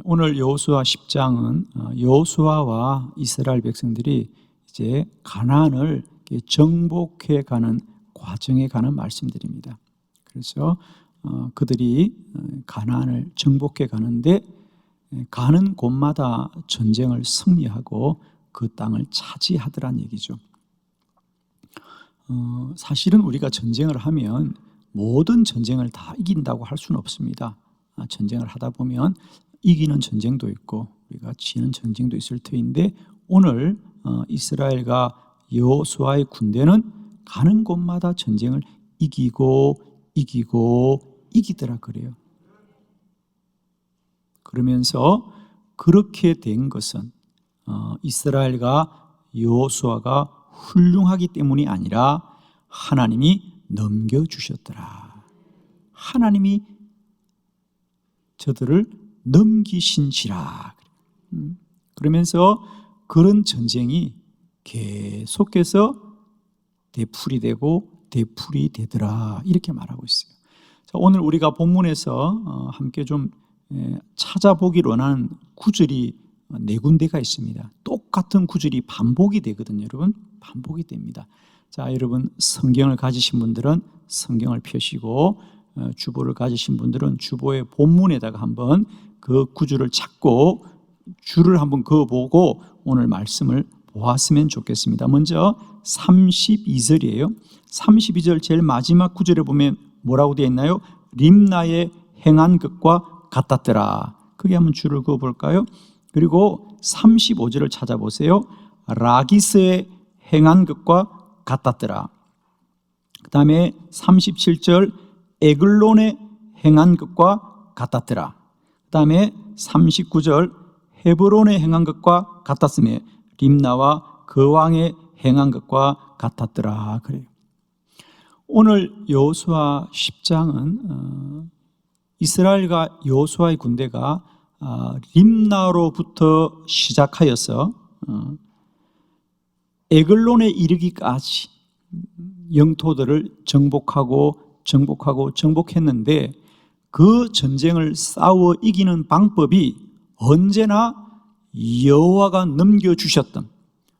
오늘 여호수아 10장은 여호수아와 이스라엘 백성들이 이제 가나안을 정복해 가는 과정에 관한 말씀들입니다. 그래서 그들이 가나안을 정복해 가는데 가는 곳마다 전쟁을 승리하고 그 땅을 차지하더란 얘기죠. 사실은 우리가 전쟁을 하면 모든 전쟁을 다 이긴다고 할 수는 없습니다. 전쟁을 하다 보면 이기는 전쟁도 있고 우리가 지는 전쟁도 있을 터인데 오늘 이스라엘과 여호수아의 군대는 가는 곳마다 전쟁을 이기더라 그래요. 그러면서 그렇게 된 것은 이스라엘과 여호수아가 훌륭하기 때문이 아니라 하나님이 넘겨주셨더라. 하나님이 저들을 넘기신지라. 그러면서 그런 전쟁이 계속해서 되풀이 되더라 이렇게 말하고 있어요. 자, 오늘 우리가 본문에서 함께 좀 찾아보기를 원하는 구절이 4군데가 있습니다. 똑같은 구절이 반복이 되거든요. 여러분, 반복이 됩니다. 자, 여러분 성경을 가지신 분들은 성경을 펴시고 주보를 가지신 분들은 주보의 본문에다가 한번 그 구절을 찾고 줄을 한번 그어보고 오늘 말씀을 보았으면 좋겠습니다. 먼저 32절이에요. 32절 제일 마지막 구절에 보면 뭐라고 되어 있나요? 림나의 행한 것과 같았더라. 그게 한번 줄을 그어볼까요? 그리고 35절을 찾아보세요. 라기스의 행한 것과 같았더라. 그 다음에 37절 에글론의 행한 것과 같았더라. 그 다음에 39절 헤브론의 행한 것과 같았으며 림나와 그 왕의 행한 것과 같았더라 그래요. 오늘 여호수아 10장은 이스라엘과 여호수아의 군대가 림나로부터 시작하여서 에글론에 이르기까지 영토들을 정복했는데 그 전쟁을 싸워 이기는 방법이 언제나 여호와가 넘겨주셨던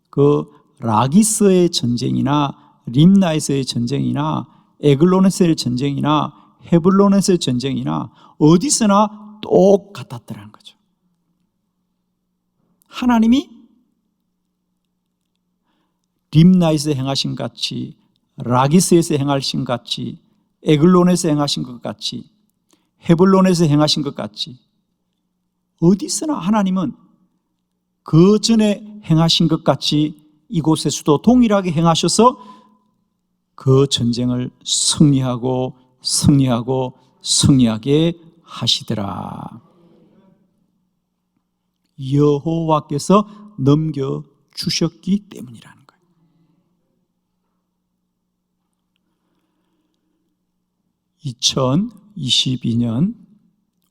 그 라기스의 전쟁이나 림나에서의 전쟁이나 에글론에서의 전쟁이나 헤블론에서의 전쟁이나 어디서나 똑같았더라는 거죠. 하나님이 림나에서 행하신 같이 라기스에서 행하신 같이 에글론에서 행하신 것 같이 헤블론에서 행하신 것 같이 어디서나 하나님은 그 전에 행하신 것 같이 이곳에서도 동일하게 행하셔서 그 전쟁을 승리하게 하시더라. 여호와께서 넘겨주셨기 때문이라는 거예요. (2022년)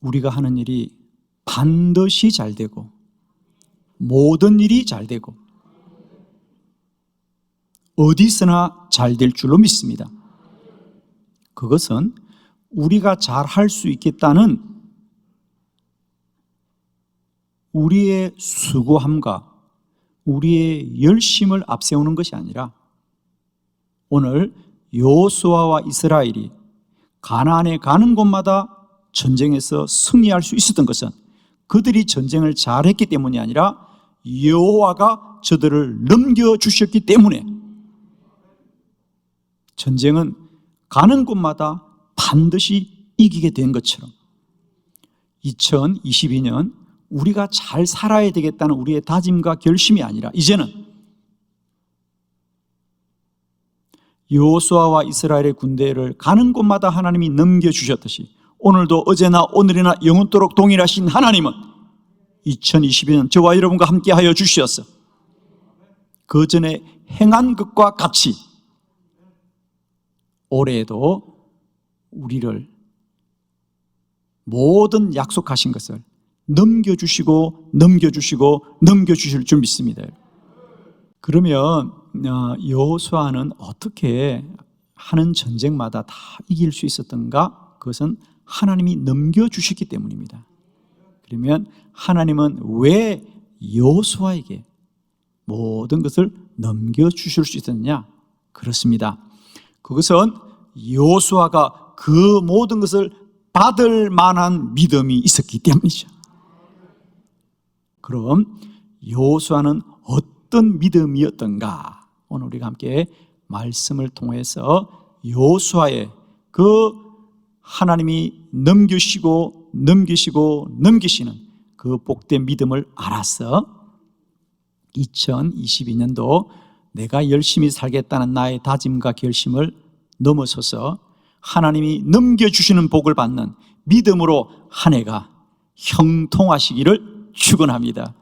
우리가 하는 일이 반드시 잘 되고 모든 일이 잘 되고 어디서나 잘 될 줄로 믿습니다. 그것은 우리가 잘 할 수 있겠다는 우리의 수고함과 우리의 열심을 앞세우는 것이 아니라 오늘 여호수아와 이스라엘이 가나안에 가는 곳마다 전쟁에서 승리할 수 있었던 것은 그들이 전쟁을 잘했기 때문이 아니라 여호와가 저들을 넘겨주셨기 때문에 전쟁은 가는 곳마다 반드시 이기게 된 것처럼 2022년 우리가 잘 살아야 되겠다는 우리의 다짐과 결심이 아니라 이제는 여호수아와 이스라엘의 군대를 가는 곳마다 하나님이 넘겨주셨듯이 오늘도 어제나 오늘이나 영원토록 동일하신 하나님은 2022년 저와 여러분과 함께하여 주시어서 그 전에 행한 것과 같이 올해에도 우리를 모든 약속하신 것을 넘겨주실 줄 믿습니다. 그러면 여호수아는 어떻게 하는 전쟁마다 다 이길 수 있었던가? 그것은 하나님이 넘겨주셨기 때문입니다. 그러면 하나님은 왜 여호수아에게 모든 것을 넘겨주실 수 있었느냐? 그렇습니다. 그것은 여호수아가 그 모든 것을 받을 만한 믿음이 있었기 때문이죠. 그럼 여호수아는 어떤 믿음이었던가? 오늘 우리가 함께 말씀을 통해서 여호수아의 그 하나님이 넘기시고 넘기시는 그 복된 믿음을 알아서 2022년도 내가 열심히 살겠다는 나의 다짐과 결심을 넘어서서 하나님이 넘겨주시는 복을 받는 믿음으로 한 해가 형통하시기를 축원합니다.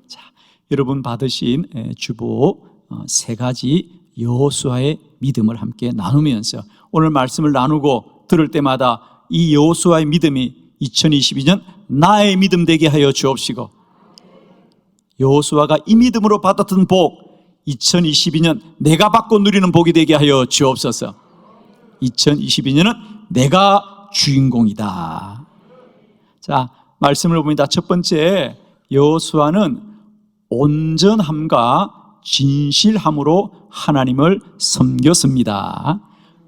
자, 여러분 받으신 주보 세 가지 여호수아의 믿음을 함께 나누면서 오늘 말씀을 나누고 들을 때마다 이 여호수아의 믿음이 2022년 나의 믿음 되게 하여 주옵시고, 여호수아가 이 믿음으로 받았던 복 2022년 내가 받고 누리는 복이 되게 하여 주옵소서. 2022년은 내가 주인공이다. 자, 말씀을 봅니다. 첫 번째, 여호수아는 온전함과 진실함으로 하나님을 섬겼습니다.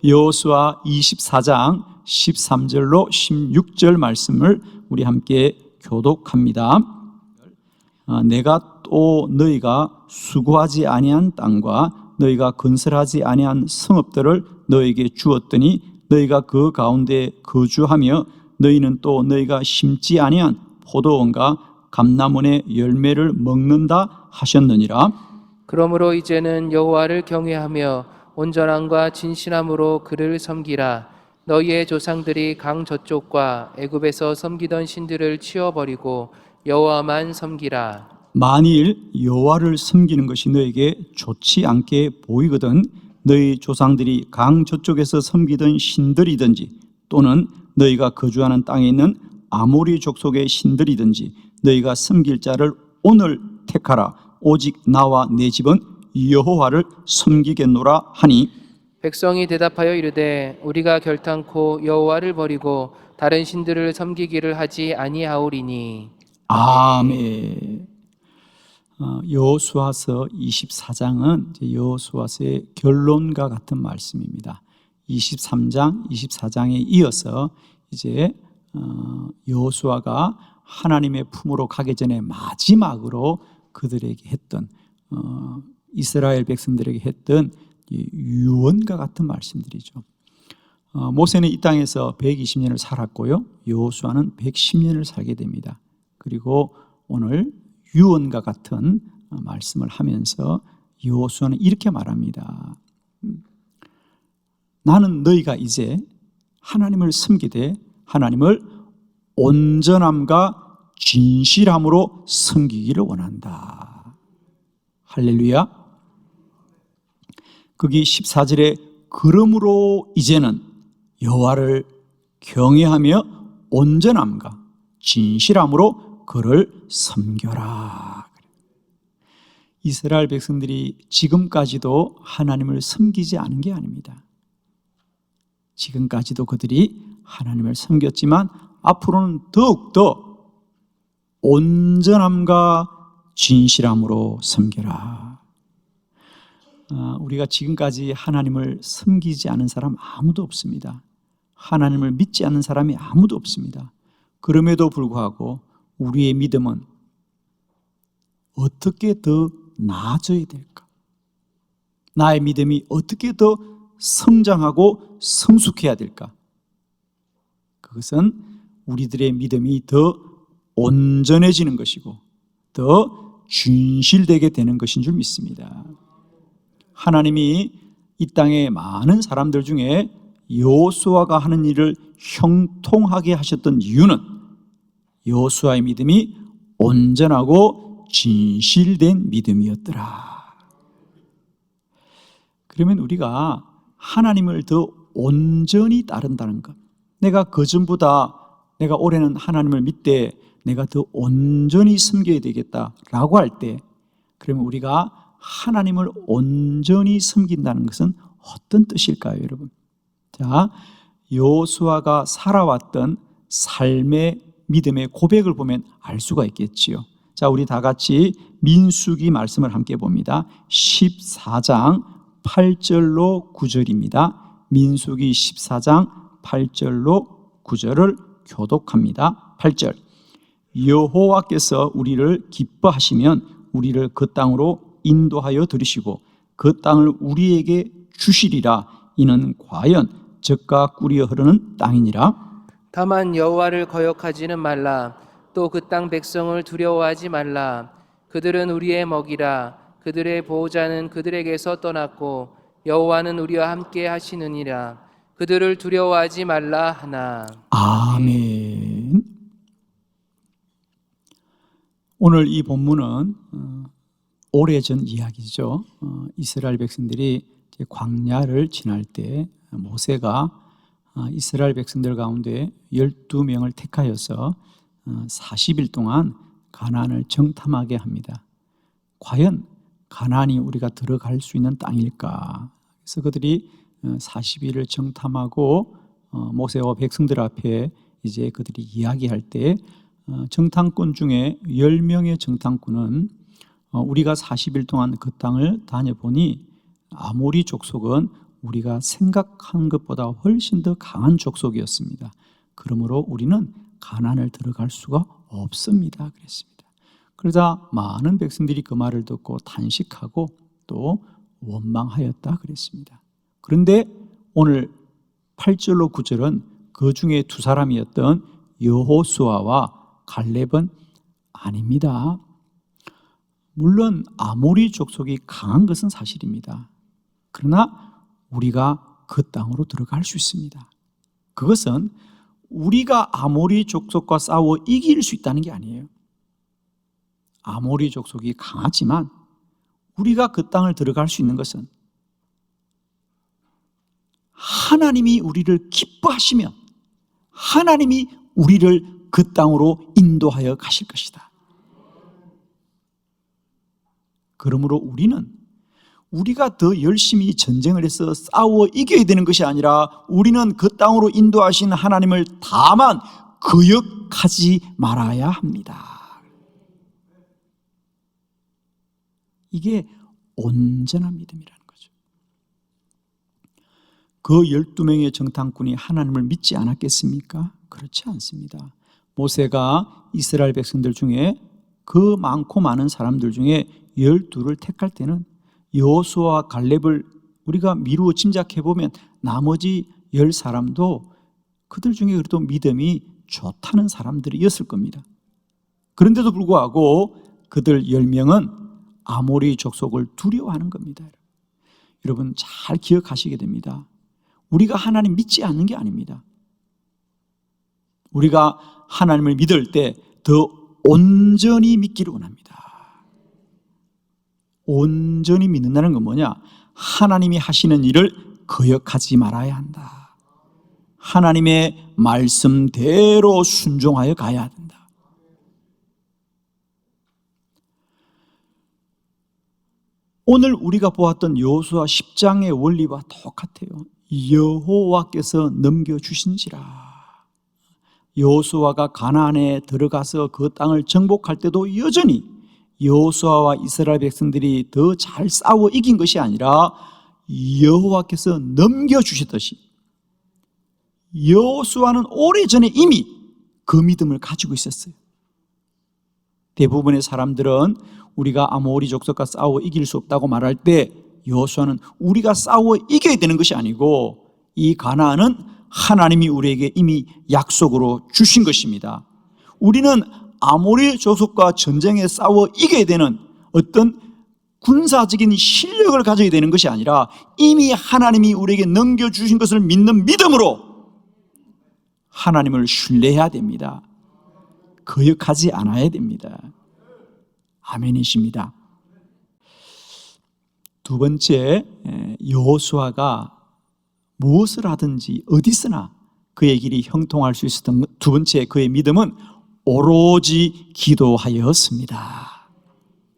여호수아 24장 13절로 16절 말씀을 우리 함께 교독합니다. 내가 또 너희가 수고하지 아니한 땅과 너희가 건설하지 아니한 성읍들을 너희에게 주었더니 너희가 그 가운데 거주하며 너희는 또 너희가 심지 아니한 포도원과 감람원의 열매를 먹는다 하셨느니라. 그러므로 이제는 여호와를 경외하며 온전함과 진실함으로 그를 섬기라. 너희의 조상들이 강 저쪽과 애굽에서 섬기던 신들을 치워버리고 여호와만 섬기라. 만일 여호와를 섬기는 것이 너에게 좋지 않게 보이거든 너희 조상들이 강 저쪽에서 섬기던 신들이든지 또는 너희가 거주하는 땅에 있는 아모리 족속의 신들이든지 너희가 섬길 자를 오늘 택하라. 오직 나와 내 집은 여호와를 섬기겠노라 하니, 백성이 대답하여 이르되 우리가 결탄코 여호와를 버리고 다른 신들을 섬기기를 하지 아니하오리니. 아멘. 여호수아서 24장은 여호수아서의 결론과 같은 말씀입니다. 23장, 24장에 이어서 이제 여호수아가 하나님의 품으로 가기 전에 마지막으로 그들에게 했던 이스라엘 백성들에게 했던 유언과 같은 말씀들이죠. 모세는 이 땅에서 120년을 살았고요, 여호수아는 110년을 살게 됩니다. 그리고 오늘 유언과 같은 말씀을 하면서 여호수아는 이렇게 말합니다. 나는 너희가 이제 하나님을 섬기되 하나님을 온전함과 진실함으로 섬기기를 원한다. 할렐루야. 거기 14절에 그러므로 이제는 여호와를 경외하며 온전함과 진실함으로 그를 섬겨라. 이스라엘 백성들이 지금까지도 하나님을 섬기지 않은 게 아닙니다. 지금까지도 그들이 하나님을 섬겼지만 앞으로는 더욱더 온전함과 진실함으로 섬겨라. 우리가 지금까지 하나님을 섬기지 않은 사람 아무도 없습니다. 하나님을 믿지 않는 사람이 아무도 없습니다. 그럼에도 불구하고 우리의 믿음은 어떻게 더 나아져야 될까? 나의 믿음이 어떻게 더 성장하고 성숙해야 될까? 그것은 우리들의 믿음이 더 온전해지는 것이고 더 진실되게 되는 것인 줄 믿습니다. 하나님이 이 땅의 많은 사람들 중에 여호수아가 하는 일을 형통하게 하셨던 이유는 여호수아의 믿음이 온전하고 진실된 믿음이었더라. 그러면 우리가 하나님을 더 온전히 따른다는 것, 내가 그전보다 내가 올해는 하나님을 믿되 내가 더 온전히 섬겨야 되겠다라고 할 때, 그러면 우리가 하나님을 온전히 섬긴다는 것은 어떤 뜻일까요, 여러분? 자, 여호수아가 살아왔던 삶의 믿음의 고백을 보면 알 수가 있겠지요. 자, 우리 다 같이 민수기 말씀을 함께 봅니다. 14장 8절로 9절입니다. 민수기 14장 8절로 9절을 교독합니다. 8절. 여호와께서 우리를 기뻐하시면 우리를 그 땅으로 인도하여 들이시고 그 땅을 우리에게 주시리라. 이는 과연 젖과 꿀이 흐르는 땅이니라. 다만 여호와를 거역하지는 말라. 또 그 땅 백성을 두려워하지 말라. 그들은 우리의 먹이라. 그들의 보호자는 그들에게서 떠났고 여호와는 우리와 함께 하시느니라. 그들을 두려워하지 말라 하나. 아멘. 오늘 이 본문은 오래전 이야기죠. 이스라엘 백성들이 광야를 지날 때 모세가 이스라엘 백성들 가운데 12명을 택하여서 40일 동안 가나안을 정탐하게 합니다. 과연 가나안이 우리가 들어갈 수 있는 땅일까? 그래서 그들이 40일을 정탐하고 모세와 백성들 앞에 이제 그들이 이야기할 때 정탐꾼 중에 10명의 정탐꾼은 우리가 40일 동안 그 땅을 다녀보니 아모리 족속은 우리가 생각한 것보다 훨씬 더 강한 족속이었습니다. 그러므로 우리는 가나안을 들어갈 수가 없습니다. 그랬습니다. 그러자 많은 백성들이 그 말을 듣고 탄식하고 또 원망하였다 그랬습니다. 그런데 오늘 8절로 9절은 그 중에 두 사람이었던 여호수아와 갈렙은 아닙니다. 물론 아모리 족속이 강한 것은 사실입니다. 그러나 우리가 그 땅으로 들어갈 수 있습니다. 그것은 우리가 아모리 족속과 싸워 이길 수 있다는 게 아니에요. 아모리 족속이 강하지만 우리가 그 땅을 들어갈 수 있는 것은 하나님이 우리를 기뻐하시면 하나님이 우리를 그 땅으로 인도하여 가실 것이다. 그러므로 우리는 우리가 더 열심히 전쟁을 해서 싸워 이겨야 되는 것이 아니라 우리는 그 땅으로 인도하신 하나님을 다만 거역하지 말아야 합니다. 이게 온전한 믿음이라는 거죠. 그 12명의 정탐꾼이 하나님을 믿지 않았겠습니까? 그렇지 않습니다. 모세가 이스라엘 백성들 중에 그 많고 많은 사람들 중에 12를 택할 때는 여호수아와 갈렙을 우리가 미루어 짐작해보면 나머지 10사람도 그들 중에 그래도 믿음이 좋다는 사람들이었을 겁니다. 그런데도 불구하고 그들 10명은 아모리 족속을 두려워하는 겁니다. 여러분 잘 기억하시게 됩니다. 우리가 하나님 믿지 않는 게 아닙니다. 우리가 하나님을 믿을 때 더 온전히 믿기를 원합니다. 온전히 믿는다는 건 뭐냐? 하나님이 하시는 일을 거역하지 말아야 한다. 하나님의 말씀대로 순종하여 가야 된다. 오늘 우리가 보았던 여호수아 10장의 원리와 똑같아요. 여호와께서 넘겨주신지라. 여호수아가 가나안에 들어가서 그 땅을 정복할 때도 여전히 여호수아와 이스라엘 백성들이 더 잘 싸워 이긴 것이 아니라 여호와께서 넘겨주셨듯이 여호수아는 오래전에 이미 그 믿음을 가지고 있었어요. 대부분의 사람들은 우리가 아모리 족속과 싸워 이길 수 없다고 말할 때 여호수아는 우리가 싸워 이겨야 되는 것이 아니고 이 가나안은 하나님이 우리에게 이미 약속으로 주신 것입니다. 우리는 아모리 족속과 전쟁에 싸워 이겨야 되는 어떤 군사적인 실력을 가져야 되는 것이 아니라 이미 하나님이 우리에게 넘겨주신 것을 믿는 믿음으로 하나님을 신뢰해야 됩니다. 거역하지 않아야 됩니다. 아멘이십니다. 두 번째, 여호수아가 무엇을 하든지 어디서나 그의 길이 형통할 수 있었던 두 번째 그의 믿음은 오로지 기도하였습니다.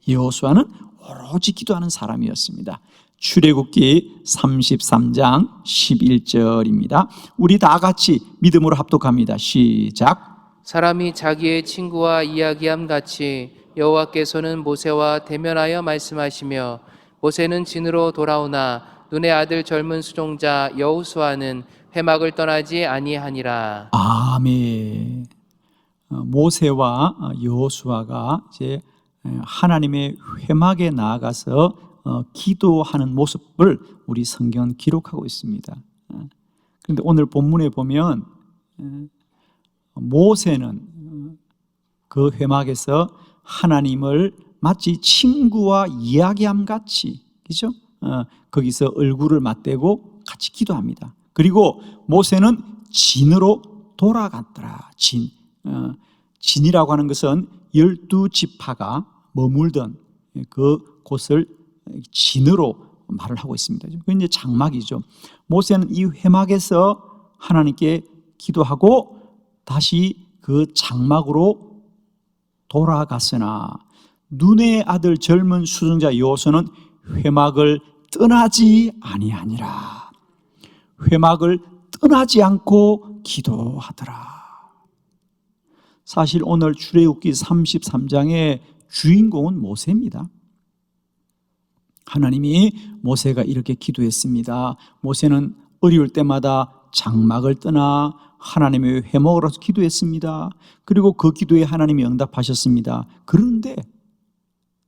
여호수아는 오로지 기도하는 사람이었습니다. 출애굽기 33장 11절입니다. 우리 다 같이 믿음으로 합독합니다. 시작. 사람이 자기의 친구와 이야기함 같이 여호와께서는 모세와 대면하여 말씀하시며 모세는 진으로 돌아오나 눈의 아들 젊은 수종자 여호수아는 회막을 떠나지 아니하니라. 아멘. 모세와 여호수아가 이제 하나님의 회막에 나아가서 기도하는 모습을 우리 성경은 기록하고 있습니다. 그런데 오늘 본문에 보면 모세는 그 회막에서 하나님을 마치 친구와 이야기함 같이, 그죠? 거기서 얼굴을 맞대고 같이 기도합니다. 그리고 모세는 진으로 돌아갔더라. 진이라고 하는 것은 12지파가 머물던 그 곳을 진으로 말을 하고 있습니다. 그게 이제 장막이죠. 모세는 이 회막에서 하나님께 기도하고 다시 그 장막으로 돌아갔으나 눈의 아들 젊은 수종자 여호수아는 회막을 떠나지 아니하니라. 회막을 떠나지 않고 기도하더라. 사실 오늘 출애굽기 33장의 주인공은 모세입니다. 하나님이 모세가 이렇게 기도했습니다. 모세는 어려울 때마다 장막을 떠나 하나님의 회막으로 와서 기도했습니다. 그리고 그 기도에 하나님이 응답하셨습니다. 그런데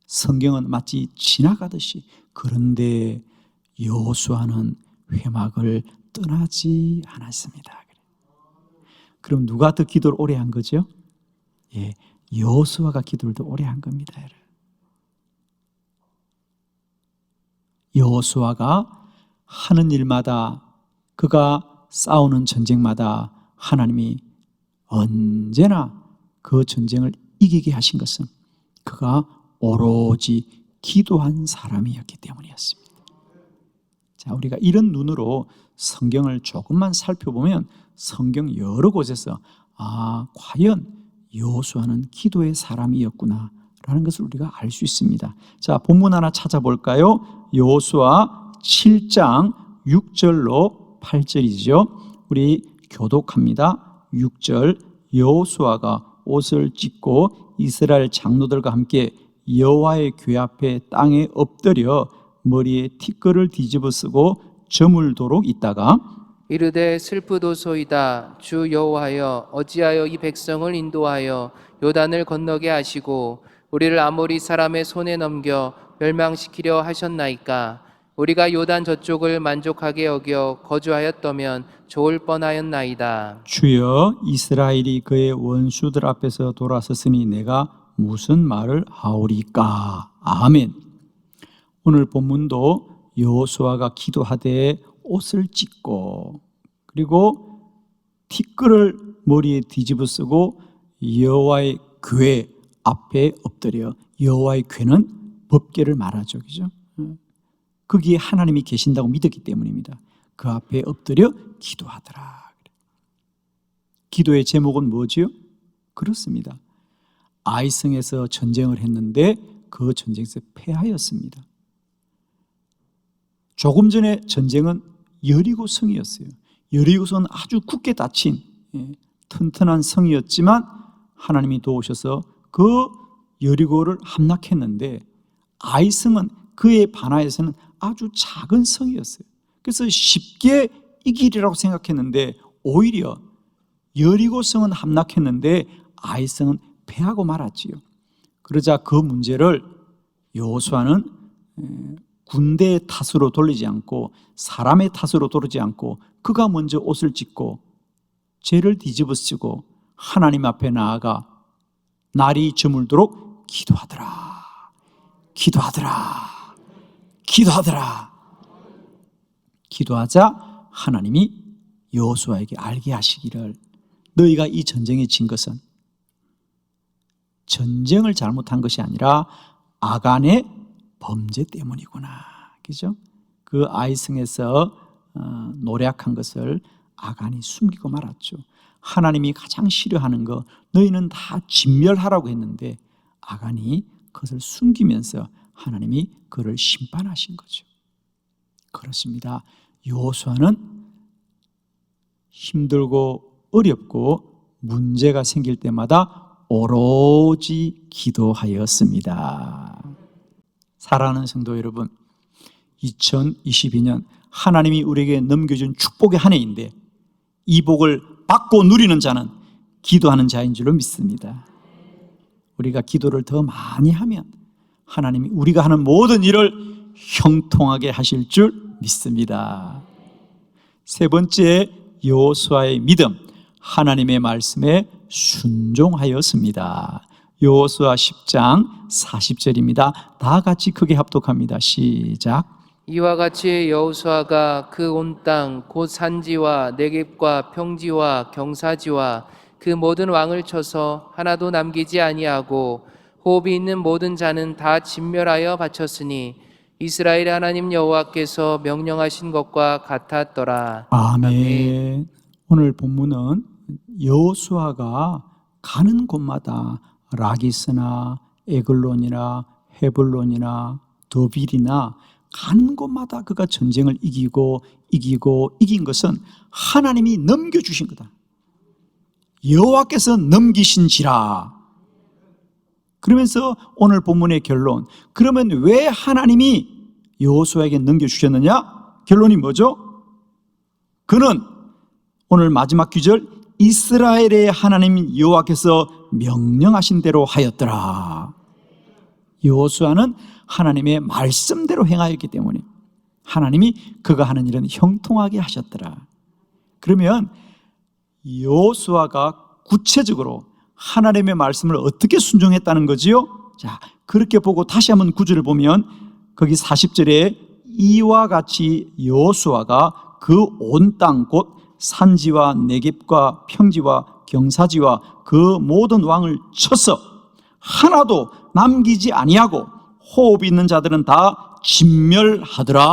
성경은 마치 지나가듯이 그런데 여호수아는 회막을 떠나지 않았습니다. 그럼 누가 더 기도를 오래 한 거죠? 예, 여호수아가 기도를 더 오래 한 겁니다. 여호수아가 하는 일마다, 그가 싸우는 전쟁마다 하나님이 언제나 그 전쟁을 이기게 하신 것은 그가 오로지 기도한 사람이었기 때문이었습니다. 자, 우리가 이런 눈으로 성경을 조금만 살펴보면 성경 여러 곳에서 과연 여호수아는 기도의 사람이었구나 라는 것을 우리가 알 수 있습니다. 자, 본문 하나 찾아볼까요? 여호수아 7장 6절로 8절이죠. 우리 교독합니다. 6절, 여호수아가 옷을 찢고 이스라엘 장로들과 함께 여호와의 궤 앞에 땅에 엎드려 머리에 티끌을 뒤집어 쓰고 저물도록 있다가 이르되 슬프도소이다. 주 여호와여, 어찌하여 이 백성을 인도하여 요단을 건너게 하시고 우리를 아모리 사람의 손에 넘겨 멸망시키려 하셨나이까. 우리가 요단 저쪽을 만족하게 여겨 거주하였다면 좋을 뻔하였나이다. 주여, 이스라엘이 그의 원수들 앞에서 돌아섰으니 내가 무슨 말을 하오리까. 아멘. 오늘 본문도 여호수아가 기도하되 옷을 찢고 그리고 티끌을 머리에 뒤집어 쓰고 여호와의 궤 앞에 엎드려, 여호와의 궤는 법궤를 말하죠, 그죠? 거기에 하나님이 계신다고 믿었기 때문입니다. 그 앞에 엎드려 기도하더라. 기도의 제목은 뭐지요? 그렇습니다. 아이성에서 전쟁을 했는데 그 전쟁에서 패하였습니다. 조금 전에 전쟁은 여리고 성이었어요. 여리고성은 아주 굳게 닫힌 튼튼한 성이었지만 하나님이 도우셔서 그 여리고를 함락했는데 아이성은 그에 반하여서는 아주 작은 성이었어요. 그래서 쉽게 이기리라고 생각했는데 오히려 여리고성은 함락했는데 아이성은 패하고 말았지요. 그러자 그 문제를 여호수아는 군대의 탓으로 돌리지 않고 사람의 탓으로 돌리지 않고 그가 먼저 옷을 찢고 죄를 뒤집어 쓰고 하나님 앞에 나아가 날이 저물도록 기도하더라. 기도하더라. 기도하더라. 기도하자 하나님이 여호수아에게 알게 하시기를 너희가 이 전쟁에 진 것은 전쟁을 잘못한 것이 아니라 아간의 범죄 때문이구나. 그죠? 그 아이성에서 노력한 것을 아간이 숨기고 말았죠. 하나님이 가장 싫어하는 거 너희는 다 진멸하라고 했는데 아간이 그것을 숨기면서 하나님이 그를 심판하신 거죠. 그렇습니다. 여호수아는 힘들고 어렵고 문제가 생길 때마다 오로지 기도하였습니다. 사랑하는 성도 여러분, 2022년 하나님이 우리에게 넘겨준 축복의 한 해인데 이 복을 받고 누리는 자는 기도하는 자인 줄로 믿습니다. 우리가 기도를 더 많이 하면 하나님이 우리가 하는 모든 일을 형통하게 하실 줄 믿습니다. 세 번째, 여호수아의 믿음, 하나님의 말씀에 순종하였습니다. 여호수아 10장 40절입니다. 다 같이 크게 합독합니다. 시작. 이와 같이 여호수아가 그 온 땅 곧 산지와 네겝과 평지와 경사지와 그 모든 왕을 쳐서 하나도 남기지 아니하고 호흡이 있는 모든 자는 다 진멸하여 바쳤으니 이스라엘의 하나님 여호와께서 명령하신 것과 같았더라. 아멘. 오늘 본문은 여호수아가 가는 곳마다 라기스나 에글론이나 헤블론이나 더빌이나 가는 곳마다 그가 전쟁을 이긴 것은 하나님이 넘겨주신 거다. 여호와께서 넘기신지라. 그러면서 오늘 본문의 결론, 그러면 왜 하나님이 여호수아에게 넘겨주셨느냐? 결론이 뭐죠? 그는 오늘 마지막 구절, 이스라엘의 하나님 여호와께서 명령하신 대로 하였더라. 여호수아는 하나님의 말씀대로 행하였기 때문에 하나님이 그가 하는 일은 형통하게 하셨더라. 그러면 여호수아가 구체적으로 하나님의 말씀을 어떻게 순종했다는 거지요? 자, 그렇게 보고 다시 한번 구절을 보면 거기 40절에 이와 같이 여호수아가 그 온 땅 곧 산지와 네겝과 평지와 경사지와 그 모든 왕을 쳐서 하나도 남기지 아니하고 호흡 있는 자들은 다 진멸하더라.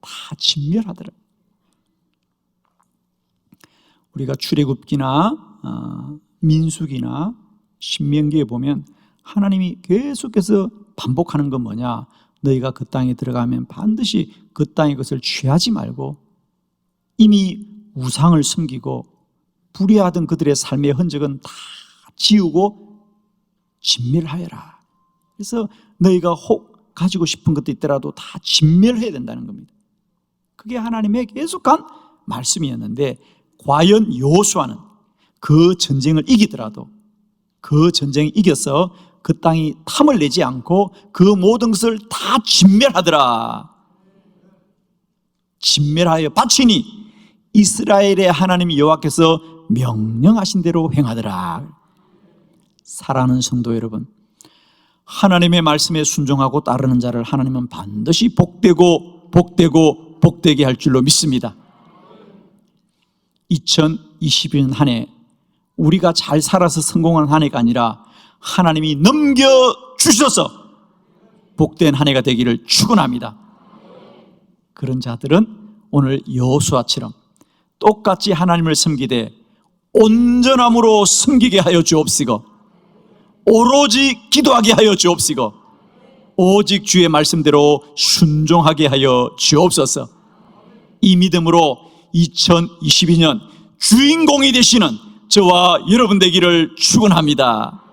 다 진멸하더라. 우리가 출애굽기나 민수기나 신명기에 보면 하나님이 계속해서 반복하는 건 뭐냐? 너희가 그 땅에 들어가면 반드시 그 땅의 것을 취하지 말고 이미 우상을 숨기고 불의하던 그들의 삶의 흔적은 다 지우고 진멸하여라. 그래서 너희가 가지고 싶은 것도 있더라도 다 진멸해야 된다는 겁니다. 그게 하나님의 계속한 말씀이었는데 과연 여호수아는 그 전쟁을 이기더라도 그 전쟁에 이겨서 그 땅이 탐을 내지 않고 그 모든 것을 다 진멸하더라. 진멸하여 바치니 이스라엘의 하나님 여호와께서 명령하신 대로 행하더라. 사랑하는 성도 여러분, 하나님의 말씀에 순종하고 따르는 자를 하나님은 반드시 복되게 할 줄로 믿습니다. 2022년 한 해 우리가 잘 살아서 성공한 한 해가 아니라 하나님이 넘겨주셔서 복된 한 해가 되기를 축원합니다. 그런 자들은 오늘 여호수아처럼 똑같이 하나님을 섬기되 온전함으로 섬기게 하여 주옵시고 오로지 기도하게 하여 주옵시고 오직 주의 말씀대로 순종하게 하여 주옵소서. 이 믿음으로 2022년 주인공이 되시는 저와 여러분 되기를 축원합니다.